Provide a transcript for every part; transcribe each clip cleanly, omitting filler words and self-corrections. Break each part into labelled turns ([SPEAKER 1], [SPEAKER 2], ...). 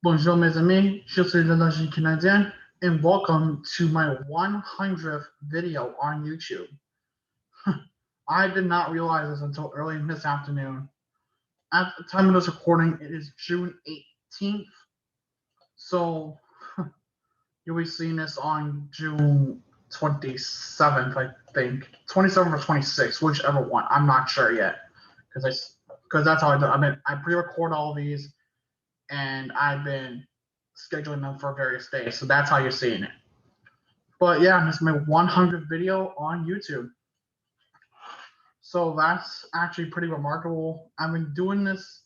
[SPEAKER 1] Bonjour mes amis, je suis de l'origine canadienne, and welcome to my 100th video on YouTube. I did not realize this until early this afternoon. At the time of this recording, it is June 18th, so you'll be seeing this on June 27th, I think. 27th or 26th, whichever one. I'm not sure yet, because that's how I do. I pre-record all these, and I've been scheduling them for various days, so that's how you're seeing it. But yeah, this is my 100th video on YouTube, so that's actually pretty remarkable. I've been doing this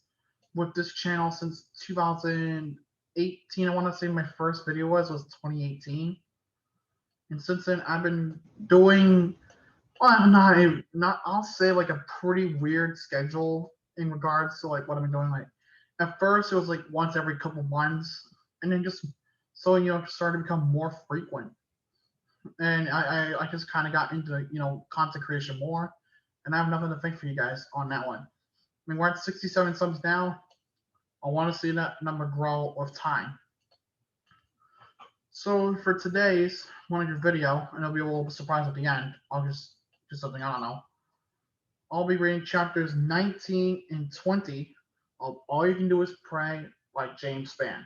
[SPEAKER 1] with this channel since 2018. I want to say my first video was 2018, and since then I've been doing, well, I'll say like a pretty weird schedule in regards to like what I've been doing. Like at first it was like once every couple months, and then just so started to become more frequent. And I just kind of got into content creation more, and I have nothing to thank for you guys on that one. I mean, we're at 67 subs now. I want to see that number grow with time. So for today's 100 video, and I'll be a little bit surprised at the end, I'll just do something I don't know. I'll be reading chapters 19 and 20 of All You Can Do Is Pray by James Spann.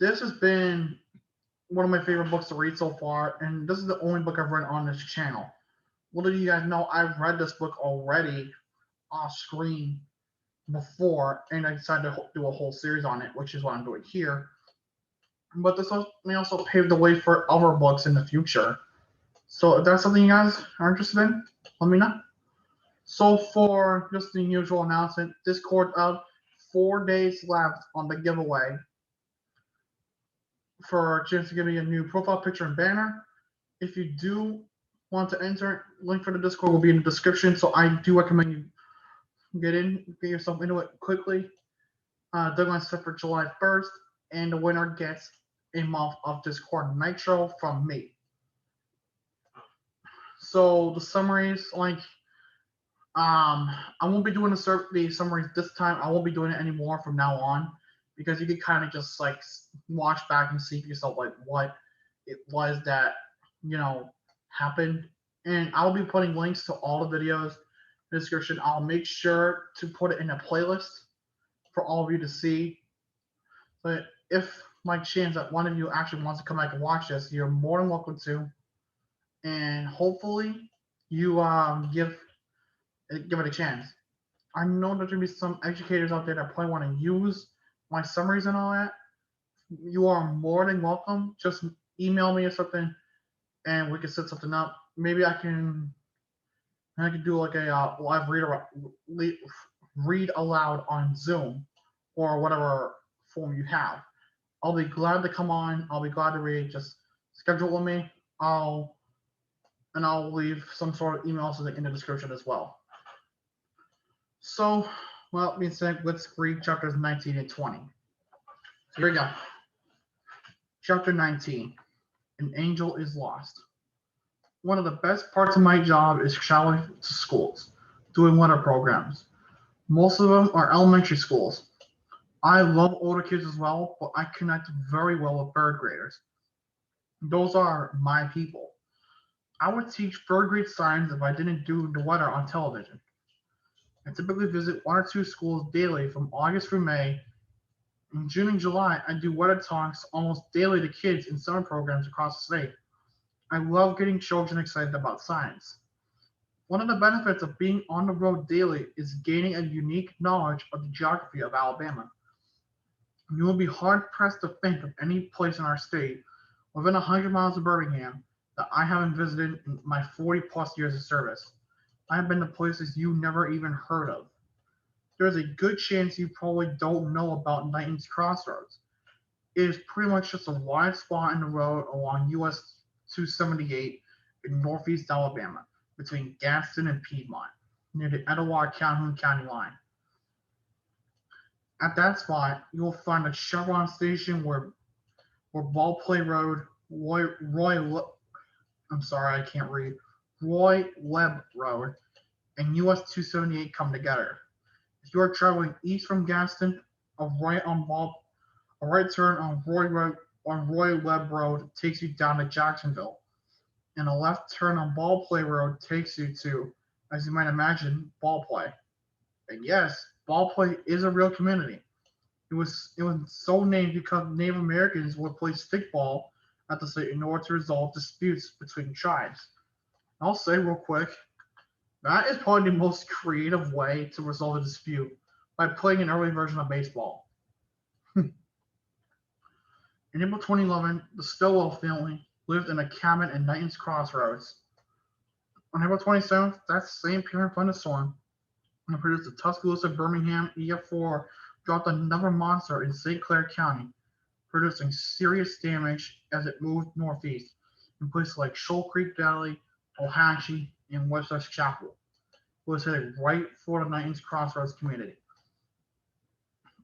[SPEAKER 1] This has been one of my favorite books to read so far, and this is the only book I've read on this channel. Little do you guys know, I've read this book already off screen before, and I decided to do a whole series on it, which is what I'm doing here. But this may also pave the way for other books in the future. So if that's something you guys are interested in, let me know. So for just the usual announcement, Discord out 4 days left on the giveaway for a chance to give me a new profile picture and banner. If you do want to enter, link for the Discord will be in the description. So I do recommend you get yourself into it quickly. Deadline set for July 1st, and the winner gets a month of Discord Nitro from me. So the summaries, like, I won't be doing the summaries this time. I won't be doing it anymore from now on, because you can kind of just like watch back and see for yourself like what it was that happened. And I'll be putting links to all the videos in the description. I'll make sure to put it in a playlist for all of you to see. But if by chance that one of you actually wants to come back and watch this, you're more than welcome to. And hopefully you give it a chance. I know there's gonna be some educators out there that probably want to use my summaries and all that. You are more than welcome. Just email me or something, and we can set something up. Maybe I can do like a live read aloud on Zoom or whatever form you have. I'll be glad to come on. I'll be glad to read. Just schedule with me. I'll leave some sort of email in the description as well. So, well, being said, let's read chapters 19 and 20. So here we go. Chapter 19, An Angel is Lost. One of the best parts of my job is traveling to schools, doing winter programs. Most of them are elementary schools. I love older kids as well, but I connect very well with third graders. Those are my people. I would teach third grade science if I didn't do the weather on television. I typically visit 1 or 2 schools daily from August through May. In June and July, I do weather talks almost daily to kids in summer programs across the state. I love getting children excited about science. One of the benefits of being on the road daily is gaining a unique knowledge of the geography of Alabama. You will be hard-pressed to think of any place in our state within 100 miles of Birmingham that I haven't visited in my 40-plus years of service. I have been to places you never even heard of. There's a good chance you probably don't know about Knighton's Crossroads. It is pretty much just a wide spot in the road along US 278 in northeast Alabama, between Gadsden and Piedmont, near the Etowah-Calhoun County line. At that spot, you will find a Chevron station where Ballplay Road, Roy Webb Road, and US 278 come together. If you are traveling east from Gadsden, a right on A right turn on Roy Webb Road takes you down to Jacksonville, and a left turn on Ball Play Road takes you to, as you might imagine, Ball Play. And yes, Ball Play is a real community. It was so named because Native Americans would play stickball at the site in order to resolve disputes between tribes. I'll say real quick, that is probably the most creative way to resolve a dispute by playing an early version of baseball. In April 2011, the Stillwell family lived in a cabin in Knighton's Crossroads. On April 27th, that same parent thunderstorm produced the Tuscaloosa Birmingham EF4 dropped another monster in St. Clair County, producing serious damage as it moved northeast in places like Shoal Creek Valley, Ohatchee, and Webster's Chapel. It was headed right for the Knighton's Crossroads community.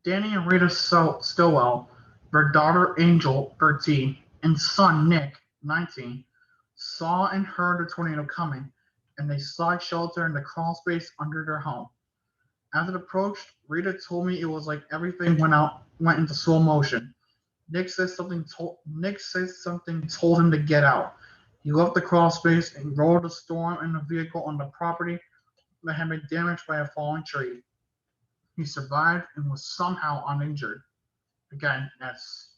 [SPEAKER 1] Danny and Rita Stillwell, their daughter Angel, 13, and son Nick, 19, saw and heard the tornado coming, and they sought shelter in the crawl space under their home. As it approached, Rita told me it was like everything went into slow motion. Nick said something told him to get out. He left the crawl space and rode the storm in a vehicle on the property that had been damaged by a falling tree. He survived and was somehow uninjured. Again, that's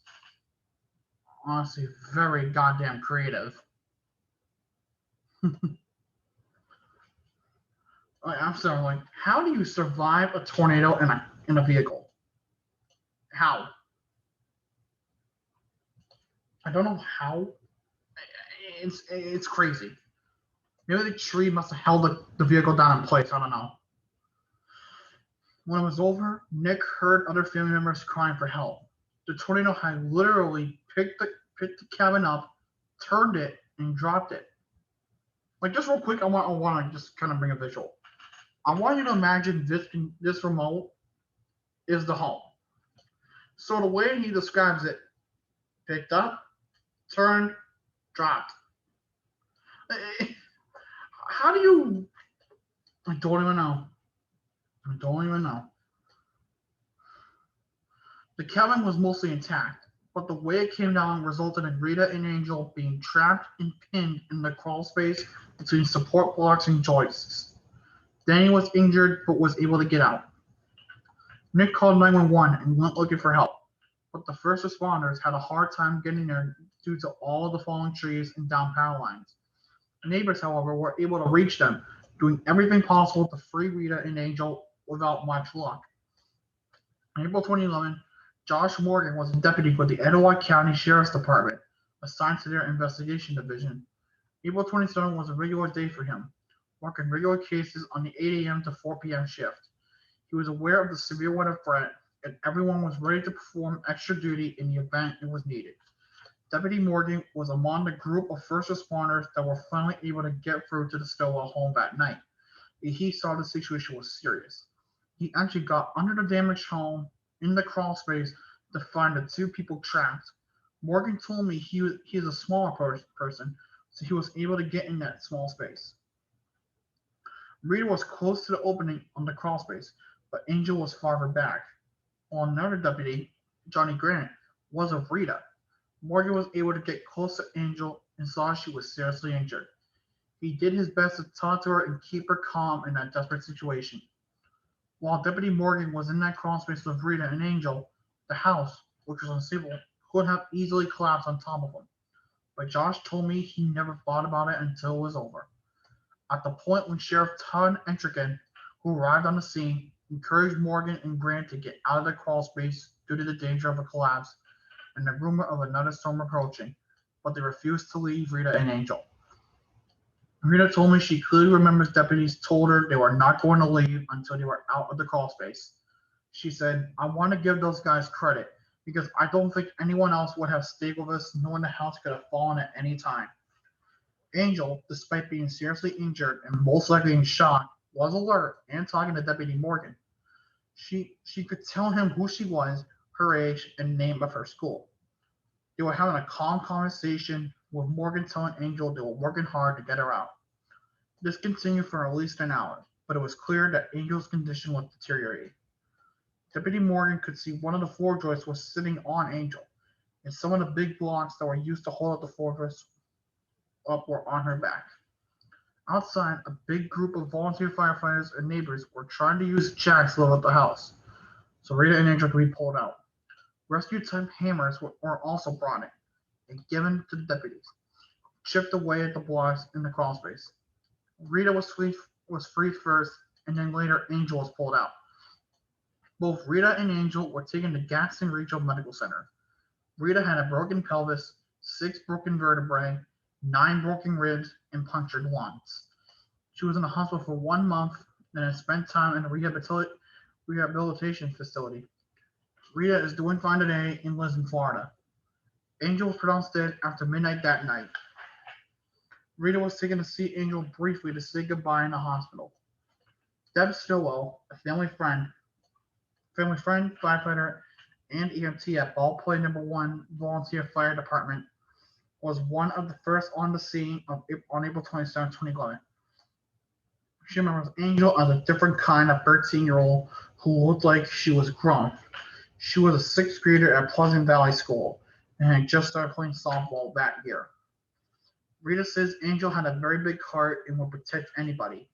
[SPEAKER 1] honestly very goddamn creative. I'm sorry, like, how do you survive a tornado in a vehicle? How? I don't know how. It's crazy. Maybe the tree must have held the vehicle down in place. I don't know. When it was over, Nick heard other family members crying for help. The tornado had literally picked the cabin up, turned it, and dropped it. Like, just real quick, I want to just kind of bring a visual. I want you to imagine this remote is the home. So the way he describes it, picked up, turned, dropped. How do you? I don't even know. I don't even know. The cabin was mostly intact, but the way it came down resulted in Rita and Angel being trapped and pinned in the crawl space between support blocks and joists. Danny was injured but was able to get out. Nick called 911 and went looking for help, but the first responders had a hard time getting there due to all the fallen trees and down power lines. Neighbors, however, were able to reach them, doing everything possible to free Rita and Angel without much luck. In April 2011, Josh Morgan was a deputy for the Etowah County Sheriff's Department, assigned to their investigation division. April 27 was a regular day for him, working regular cases on the 8 a.m. to 4 p.m. shift. He was aware of the severe weather threat, and everyone was ready to perform extra duty in the event it was needed. Deputy Morgan was among the group of first responders that were finally able to get through to the Stillwell home that night. He saw the situation was serious. He actually got under the damaged home in the crawl space to find the two people trapped. Morgan told me he's a smaller person, so he was able to get in that small space. Rita was close to the opening on the crawl space, but Angel was farther back. While another deputy, Johnny Grant, was with Rita. Morgan was able to get close to Angel and saw she was seriously injured. He did his best to talk to her and keep her calm in that desperate situation. While Deputy Morgan was in that crawl space with Rita and Angel, the house, which was unstable, could have easily collapsed on top of him. But Josh told me he never thought about it until it was over. At the point when Sheriff Todd Entrigan, who arrived on the scene, encouraged Morgan and Grant to get out of the crawl space due to the danger of a collapse and the rumor of another storm approaching, but they refused to leave Rita and Angel. Rita told me she clearly remembers deputies told her they were not going to leave until they were out of the crawl space. She said, "I want to give those guys credit because I don't think anyone else would have stayed with us knowing the house could have fallen at any time." Angel, despite being seriously injured and most likely in shock, was alert and talking to Deputy Morgan. She could tell him who she was, her age, and name of her school. They were having a calm conversation, with Morgan telling Angel they were working hard to get her out. This continued for at least an hour, but it was clear that Angel's condition was deteriorating. Deputy Morgan could see one of the floor joists was sitting on Angel, and some of the big blocks that were used to hold up the floor joists up were on her back. Outside, a big group of volunteer firefighters and neighbors were trying to use jacks to level up the house, so Rita and Angel could be pulled out. Rescue-type hammers were also brought in and given to the deputies, chipped away at the blocks in the crawl space. Rita was free first, and then later Angel was pulled out. Both Rita and Angel were taken to Gadsden Regional Medical Center. Rita had a broken pelvis, 6 broken vertebrae, 9 broken ribs, and punctured lungs. She was in the hospital for 1 month, and then spent time in a rehabilitation facility. Rita is doing fine today and lives in Florida. Angel was pronounced dead after midnight that night. Rita was taken to see Angel briefly to say goodbye in the hospital. Deb Stillwell, a family friend, firefighter, and EMT at Ballplay No. 1 Volunteer Fire Department, was one of the first on the scene on April 27, 2011. She remembers Angel as a different kind of 13-year-old who looked like she was grown. She was a 6th grader at Pleasant Valley School and had just started playing softball that year. Rita says Angel had a very big heart and would protect anybody.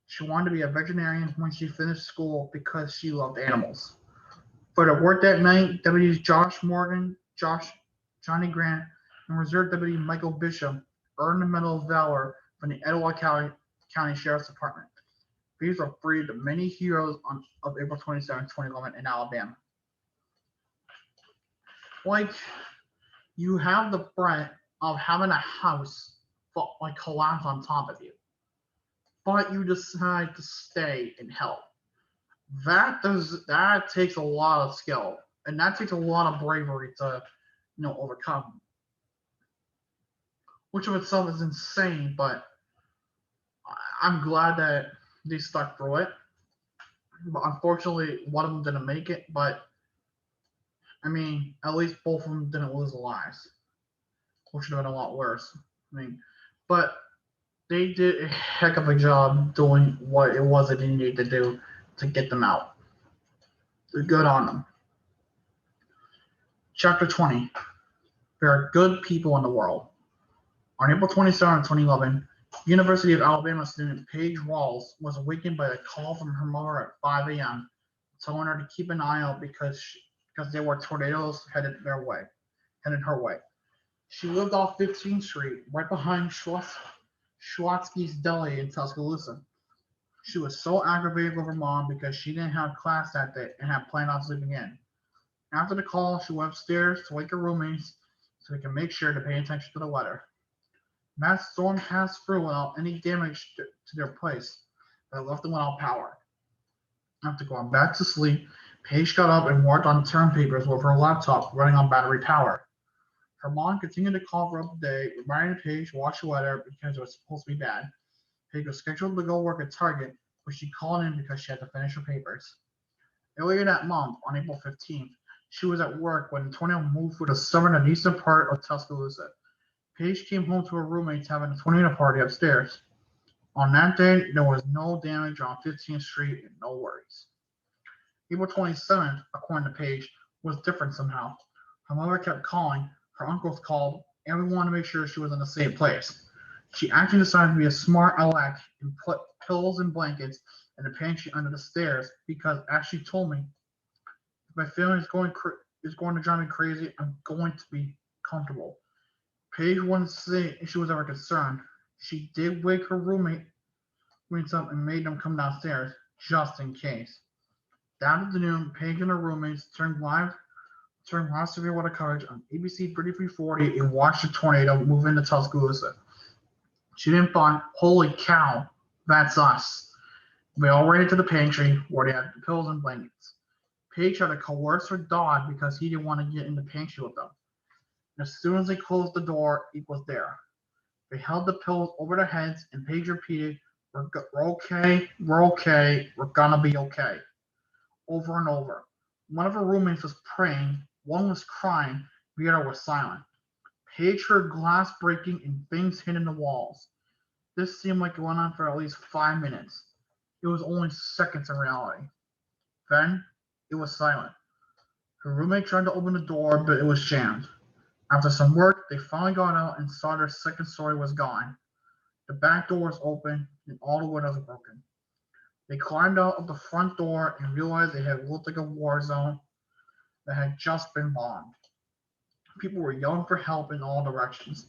[SPEAKER 1] She wanted to be a veterinarian when she finished school because she loved animals. For the work that night, deputies Josh Morgan, Johnny Grant, and Reserve Deputy Michael Bishop earned the Medal of Valor from the Etowah County Sheriff's Department. These were three of the many heroes of April 27, 2011 in Alabama. Like, you have the threat of having a house collapse on top of you, but you decide to stay and help. That takes a lot of skill, and that takes a lot of bravery to overcome, which of itself is insane. But I'm glad that they stuck through it. But unfortunately, one of them didn't make it. But I mean, at least both of them didn't lose their lives, which would have been a lot worse. But they did a heck of a job doing what it was that they needed to do to get them out. Good on them. Chapter 20. There are good people in the world. On April 27, 2011, University of Alabama student Paige Rawls was awakened by a call from her mother at 5 a.m. telling her to keep an eye out because there were tornadoes headed her way. She lived off 15th Street, right behind Schwatsky's Deli in Tuscaloosa. She was so aggravated with her mom because she didn't have class that day and had planned on sleeping in. After the call, she went upstairs to wake her roommates so they can make sure to pay attention to the weather. That storm passed through without any damage to their place, but left them without power. After going back to sleep, Paige got up and worked on term papers with her laptop running on battery power. Her mom continued to call throughout the day, reminding Paige to watch the weather because it was supposed to be bad. Paige was scheduled to go work at Target, but she called in because she had to finish her papers. Earlier that month, on April 15th, she was at work when the tornado moved through the southern and eastern part of Tuscaloosa. Paige came home to her roommates having a tornado party upstairs. On that day, there was no damage on 15th Street and no worries. April 27th, according to Paige, was different somehow. Her mother kept calling, her uncles called, and we wanted to make sure she was in the same place. She actually decided to be a smart aleck and put pillows and blankets in the pantry under the stairs because, as she told me, if my family is going to drive me crazy, I'm going to be comfortable. Paige wouldn't say she was ever concerned. She did wake her roommates up and made them come downstairs, just in case. That afternoon, Paige and her roommates turned live severe weather coverage on ABC 3340 and watched the tornado move into Tuscaloosa. She didn't thought, holy cow, that's us. They all ran into the pantry where they had the pillows and blankets. Paige had to coerce her dog because he didn't want to get in the pantry with them. As soon as they closed the door, it was there. They held the pillows over their heads, and Paige repeated, we're okay, we're gonna be okay, over and over. One of her roommates was praying, one was crying, the other was silent. Paige heard glass breaking and things hitting the walls. This seemed like it went on for at least 5 minutes. It was only seconds in reality. Then, It was silent. Her roommate tried to open the door, but it was jammed. After some work, they finally got out and saw their second story was gone. The back door was open and all the windows were broken. They climbed out of the front door and realized it had looked like a war zone that had just been bombed. People were yelling for help in all directions.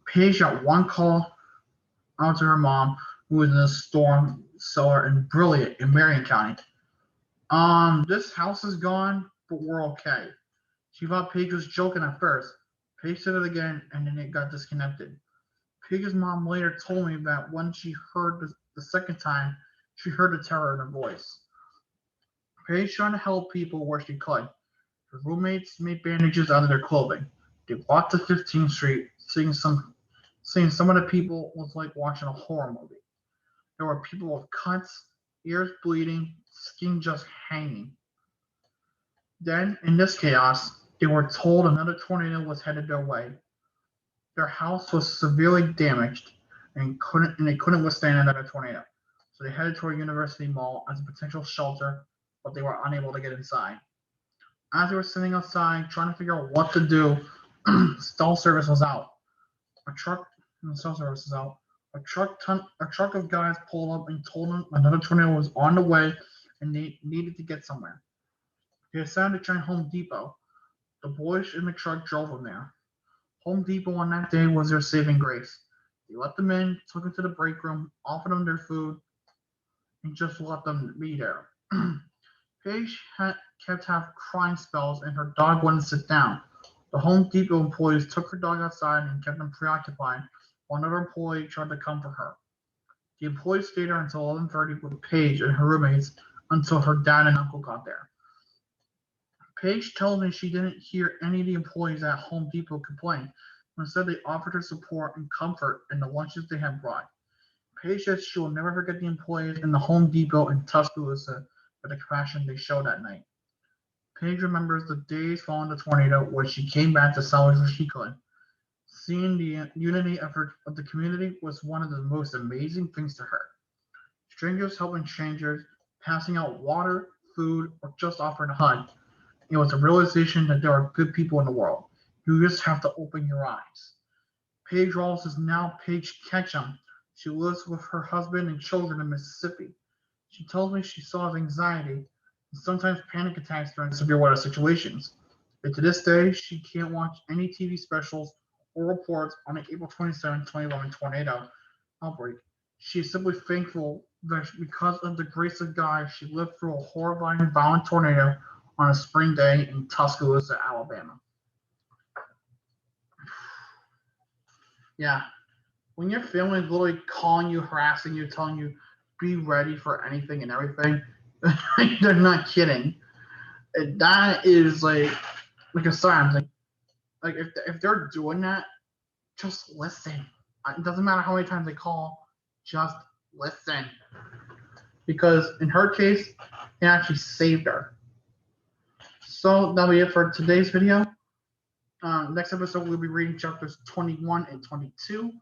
[SPEAKER 1] Paige got one call out to her mom, who was in a storm cellar in Brilliant in Marion County. This house is gone, but we're okay. She thought Paige was joking at first. Paige said it again, and then it got disconnected. Paige's mom later told me that when she heard the second time, she heard the terror in her voice. Paige trying to help people where she could. Her roommates made bandages out of their clothing. They walked to 15th Street, seeing some of the people was like watching a horror movie. There were people with cuts, ears bleeding, skin just hanging. Then, in this chaos, they were told another tornado was headed their way. Their house was severely damaged and they couldn't withstand another tornado. So they headed toward University Mall as a potential shelter, but they were unable to get inside. As they were sitting outside trying to figure out what to do, cell service was out. A truck of guys pulled up and told them another tornado was on the way and they needed to get somewhere. They decided to try Home Depot. The boys in the truck drove them there. Home Depot on that day was their saving grace. They let them in, took them to the break room, offered them their food, and just let them be there. Paige kept having crying spells and her dog wouldn't sit down. The Home Depot employees took her dog outside and kept them preoccupied while another employee tried to comfort her. The employee stayed there until 11:30 with Paige and her roommates until her dad and uncle got there. Paige told me she didn't hear any of the employees at Home Depot complain. Instead, they offered her support and comfort in the lunches they had brought. Paige said she will never forget the employees in the Home Depot in Tuscaloosa for the compassion they showed that night. Paige remembers the days following the tornado where she came back to salvage what she could. Seeing the unity effort of the community was one of the most amazing things to her. Strangers helping strangers, passing out water, food, or just offering a hug. It was a realization that there are good people in the world. You just have to open your eyes. Paige Rawls is now Paige Ketchum. She lives with her husband and children in Mississippi. She tells me she still has anxiety and sometimes panic attacks during severe weather situations. But to this day, she can't watch any TV specials or reports on the April 27, 2011 tornado outbreak. She is simply thankful that because of the grace of God, she lived through a horrifying, violent tornado on a spring day in Tuscaloosa, Alabama. Yeah, when your family is literally calling you, harassing you, telling you, be ready for anything and everything, they're not kidding. And that is like a sign. Like if they're doing that, just listen. It doesn't matter how many times they call, just listen. Because in her case, it actually saved her. So that'll be it for today's video. Next episode, we'll be reading chapters 21 and 22.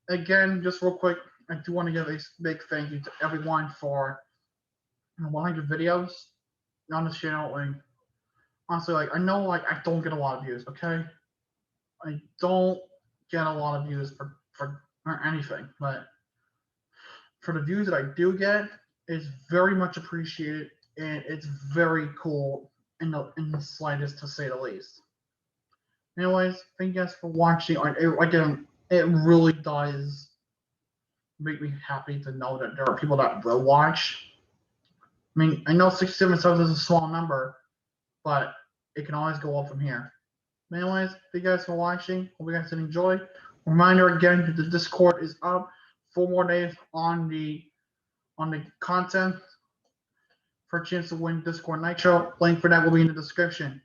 [SPEAKER 1] Again, just real quick, I do want to give a big thank you to everyone for 100 videos on this channel. Like, honestly, I know I don't get a lot of views, okay? I don't get a lot of views for anything, but for the views that I do get, it's very much appreciated and it's very cool in the slightest, to say the least. Anyways, thank you guys for watching. Again, it really does make me happy to know that there are people that will watch. I mean, I know 67 subs is a small number, but it can always go up from here. Anyways, thank you guys for watching. Hope you guys did enjoy. Reminder again that the Discord is up 4 more days on the content for a chance to win Discord Nitro. Link for that will be in the description.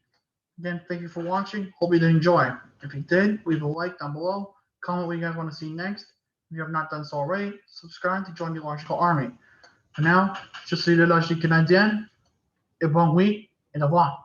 [SPEAKER 1] Again, thank you for watching. Hope you did enjoy. If you did, leave a like down below. Comment what you guys want to see next. If you have not done so already, subscribe to join the illogical army. For now, je suis l'illogique canadien, et bonne nuit, et au revoir.